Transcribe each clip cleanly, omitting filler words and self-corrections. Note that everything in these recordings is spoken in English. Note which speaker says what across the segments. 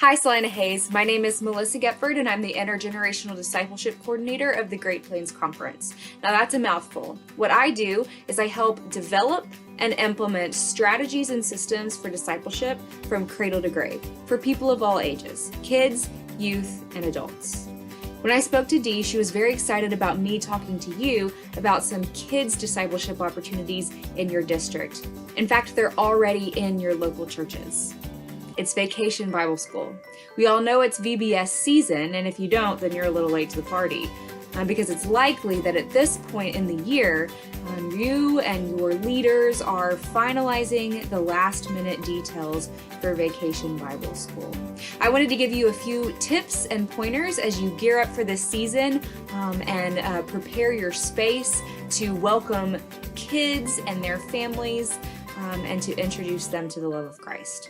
Speaker 1: Hi, Salina-Hays. My name is Melissa Getford, and I'm the Intergenerational Discipleship Coordinator of the Great Plains Conference. Now, that's a mouthful. What I do is I help develop and implement strategies and systems for discipleship from cradle to grave for people of all ages, kids, youth, and adults. When I spoke to Dee, she was very excited about me talking to you about some kids' discipleship opportunities in your district. In fact, they're already in your local churches. It's Vacation Bible School. We all know it's VBS season, and if you don't, then you're a little late to the party. Because it's likely that at this point in the year, you and your leaders are finalizing the last-minute details for Vacation Bible School. I wanted to give you a few tips and pointers as you gear up for this season and prepare your space to welcome kids and their families and to introduce them to the love of Christ.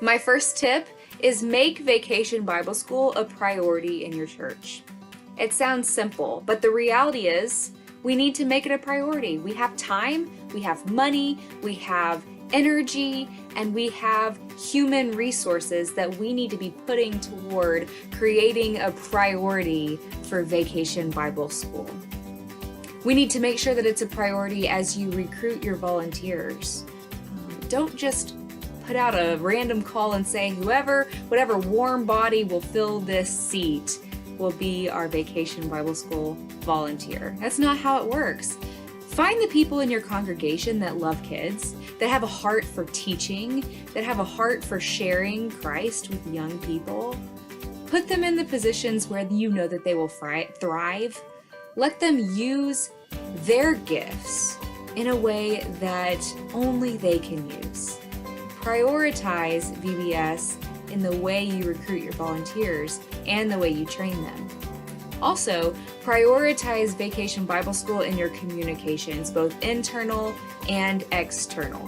Speaker 1: My first tip is make Vacation Bible School a priority in your church. It sounds simple, but the reality is we need to make it a priority. We have time, we have money, we have energy, and we have human resources that we need to be putting toward creating a priority for Vacation Bible School. We need to make sure that it's a priority as you recruit your volunteers. Don't just put out a random call and say whatever warm body will fill this seat will be our Vacation Bible School volunteer. That's not how it works. Find the people in your congregation that love kids, that have a heart for teaching, that have a heart for sharing Christ with young people. Put them in the positions where you know that they will thrive. Let them use their gifts in a way that only they can use. Prioritize VBS in the way you recruit your volunteers and the way you train them. Also, prioritize Vacation Bible School in your communications, both internal and external.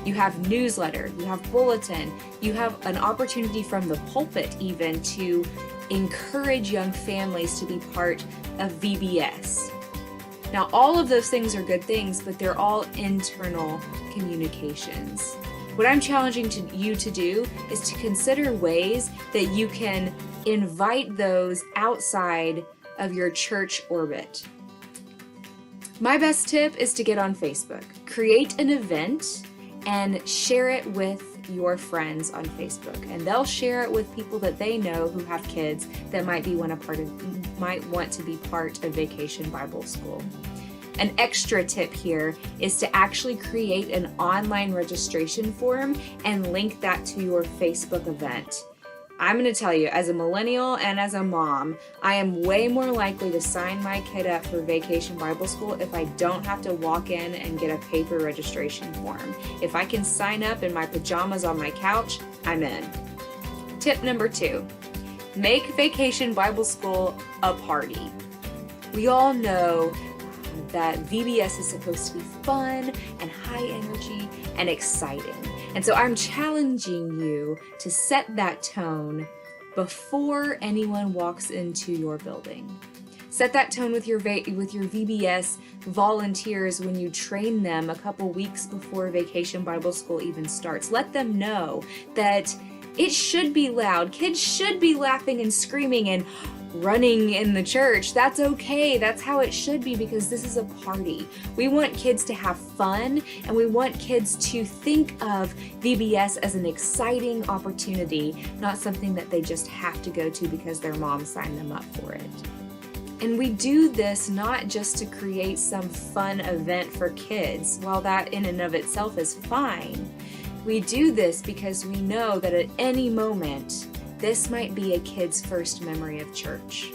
Speaker 1: You have newsletter, you have bulletin, you have an opportunity from the pulpit even to encourage young families to be part of VBS. Now, all of those things are good things, but they're all internal communications. What I'm challenging you to do is to consider ways that you can invite those outside of your church orbit. My best tip is to get on Facebook. Create an event and share it with your friends on Facebook, and they'll share it with people that they know who have kids that might want to be part of Vacation Bible School. An extra tip here is to actually create an online registration form and link that to your Facebook event. I'm going to tell you, as a millennial and as a mom, I am way more likely to sign my kid up for Vacation Bible School if I don't have to walk in and get a paper registration form. If I can sign up in my pajamas on my couch, I'm in. Tip number 2, make Vacation Bible School a party. We all know that VBS is supposed to be fun and high energy and exciting. And so I'm challenging you to set that tone before anyone walks into your building. Set that tone with your VBS volunteers when you train them a couple weeks before Vacation Bible School even starts. Let them know that it should be loud. Kids should be laughing and screaming and running in the church. That's okay. That's how it should be, because this is a party. We want kids to have fun, and we want kids to think of VBS as an exciting opportunity, not something that they just have to go to because their mom signed them up for it. And we do this not just to create some fun event for kids, while that in and of itself is fine. We do this because we know that at any moment, this might be a kid's first memory of church.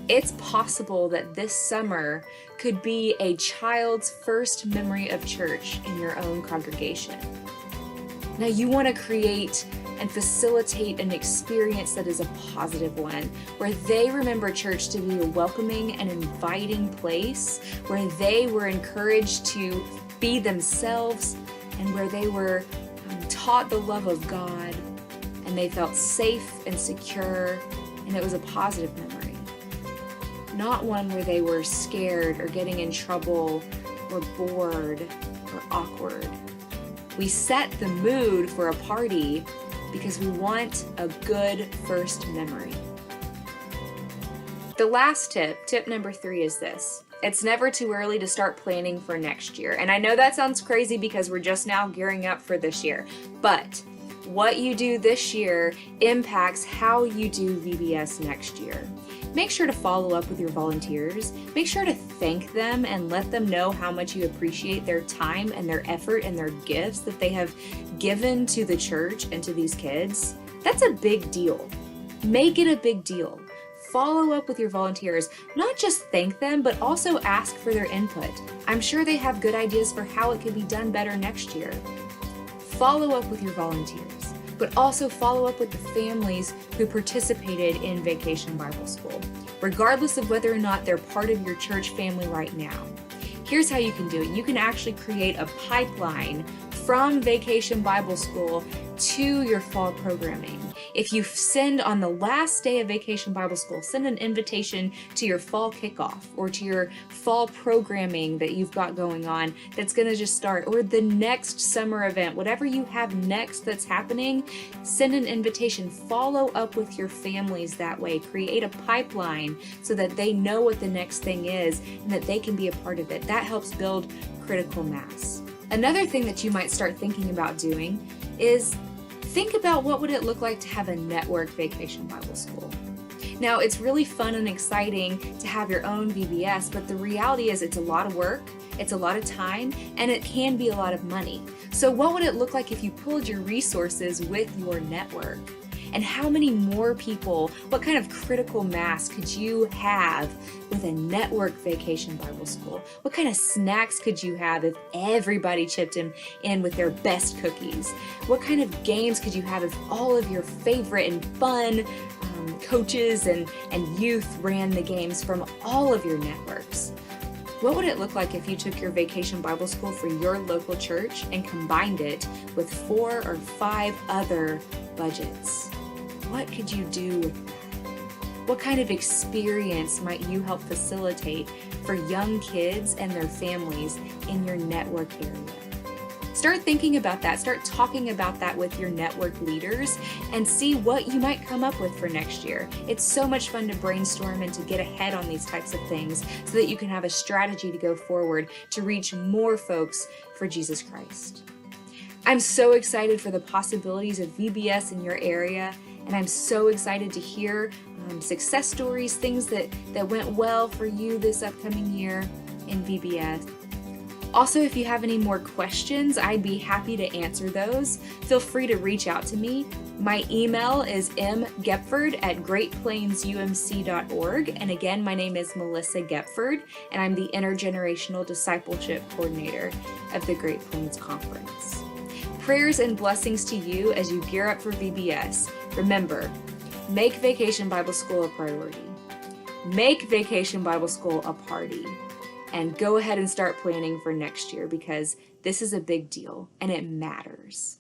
Speaker 1: It's possible that this summer could be a child's first memory of church in your own congregation. Now, you want to create and facilitate an experience that is a positive one, where they remember church to be a welcoming and inviting place, where they were encouraged to be themselves, and where they were taught the love of God, and they felt safe and secure, and it was a positive memory. Not one where they were scared or getting in trouble or bored or awkward. We set the mood for a party because we want a good first memory. The last tip number 3 is this. It's never too early to start planning for next year. And I know that sounds crazy because we're just now gearing up for this year, but what you do this year impacts how you do VBS next year. Make sure to follow up with your volunteers. Make sure to thank them and let them know how much you appreciate their time and their effort and their gifts that they have given to the church and to these kids. That's a big deal. Make it a big deal. Follow up with your volunteers. Not just thank them, but also ask for their input. I'm sure they have good ideas for how it can be done better next year. Follow up with your volunteers, but also follow up with the families who participated in Vacation Bible School, regardless of whether or not they're part of your church family right now. Here's how you can do it. You can actually create a pipeline from Vacation Bible School to your fall programming. If you send on the last day of Vacation Bible School, send an invitation to your fall kickoff or to your fall programming that you've got going on that's going to just start, or the next summer event, whatever you have next that's happening, send an invitation. Follow up with your families that way. Create a pipeline so that they know what the next thing is and that they can be a part of it. That helps build critical mass. Another thing that you might start thinking about doing is think about what would it look like to have a network Vacation Bible School. Now, it's really fun and exciting to have your own VBS, but the reality is it's a lot of work, it's a lot of time, and it can be a lot of money. So what would it look like if you pulled your resources with your network? And how many more people, what kind of critical mass could you have with a network Vacation Bible School? What kind of snacks could you have if everybody chipped in with their best cookies? What kind of games could you have if all of your favorite and fun coaches and youth ran the games from all of your networks? What would it look like if you took your Vacation Bible School for your local church and combined it with 4 or 5 other budgets? What could you do with that? What kind of experience might you help facilitate for young kids and their families in your network area? Start thinking about that. Start talking about that with your network leaders and see what you might come up with for next year. It's so much fun to brainstorm and to get ahead on these types of things so that you can have a strategy to go forward to reach more folks for Jesus Christ. I'm so excited for the possibilities of VBS in your area, and I'm so excited to hear success stories, things that went well for you this upcoming year in VBS. Also, if you have any more questions, I'd be happy to answer those. Feel free to reach out to me. My email is mgepford@greatplainsumc.org. And again, my name is Melissa Gepford, and I'm the Intergenerational Discipleship Coordinator of the Great Plains Conference. Prayers and blessings to you as you gear up for VBS. Remember, make Vacation Bible School a priority. Make Vacation Bible School a party. And go ahead and start planning for next year because this is a big deal and it matters.